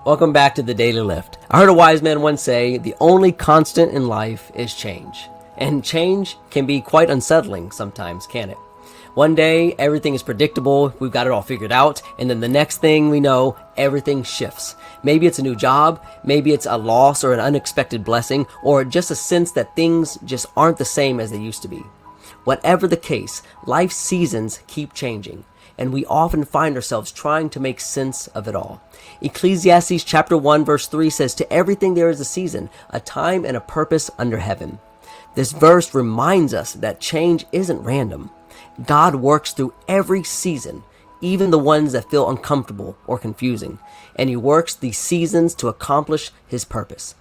Welcome back to the Daily Lift. I heard a wise man once say, the only constant in life is change. And change can be quite unsettling sometimes, can't it? One day, everything is predictable, we've got it all figured out, and then the next thing we know, everything shifts. Maybe it's a new job, maybe it's a loss or an unexpected blessing, or just a sense that things just aren't the same as they used to be. Whatever the case, life's seasons keep changing, and we often find ourselves trying to make sense of it all. Ecclesiastes chapter 1 verse 3 says, "To everything there is a season, a time and a purpose under heaven." This verse reminds us that change isn't random. God works through every season, even the ones that feel uncomfortable or confusing, and He works these seasons to accomplish His purpose.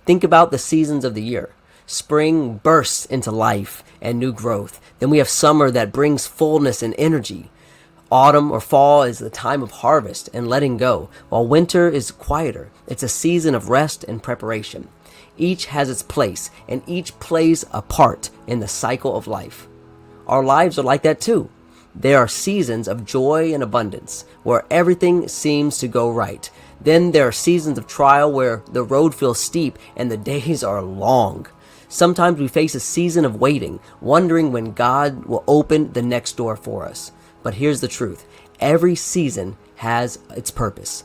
Think about the seasons of the year. Spring bursts into life and new growth. Then we have summer that brings fullness and energy. Autumn or fall is the time of harvest and letting go, while winter is quieter. It's a season of rest and preparation. Each has its place, and each plays a part in the cycle of life. Our lives are like that too. There are seasons of joy and abundance, where everything seems to go right. Then there are seasons of trial where the road feels steep and the days are long. Sometimes we face a season of waiting, wondering when God will open the next door for us. But here's the truth. Every season has its purpose.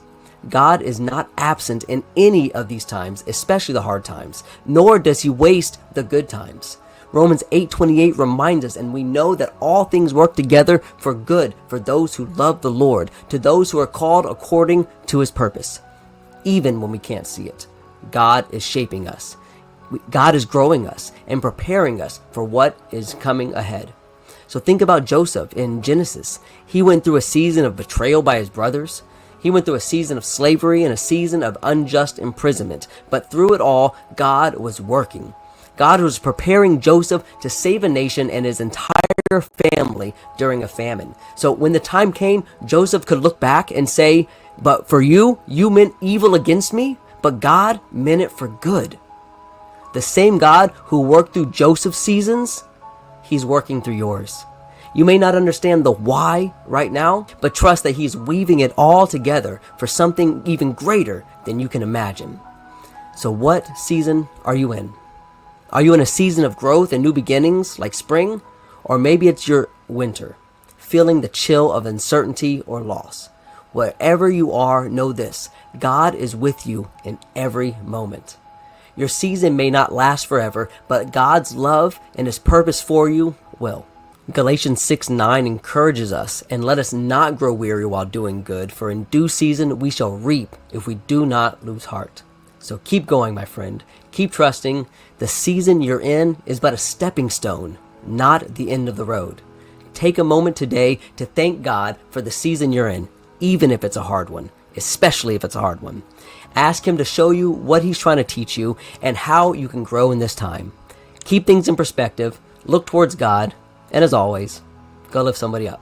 God is not absent in any of these times, especially the hard times, nor does He waste the good times. Romans 8:28 reminds us, and we know that all things work together for good for those who love the Lord, to those who are called according to His purpose. Even when we can't see it, God is shaping us. God is growing us and preparing us for what is coming ahead. So think about Joseph in Genesis. He went through a season of betrayal by his brothers. He went through a season of slavery and a season of unjust imprisonment. But through it all, God was working. God was preparing Joseph to save a nation and his entire family during a famine. So when the time came, Joseph could look back and say, "But for you, you meant evil against me, but God meant it for good." The same God who worked through Joseph's seasons, He's working through yours. You may not understand the why right now, but trust that He's weaving it all together for something even greater than you can imagine. So what season are you in? Are you in a season of growth and new beginnings like spring? Or maybe it's your winter, feeling the chill of uncertainty or loss. Wherever you are, know this: God is with you in every moment. Your season may not last forever, but God's love and His purpose for you will. Galatians 6:9 encourages us, "And let us not grow weary while doing good, for in due season we shall reap if we do not lose heart." So keep going, my friend. Keep trusting. The season you're in is but a stepping stone, not the end of the road. Take a moment today to thank God for the season you're in, even if it's a hard one, especially if it's a hard one. Ask Him to show you what He's trying to teach you and how you can grow in this time. Keep things in perspective, look towards God, and as always, go lift somebody up.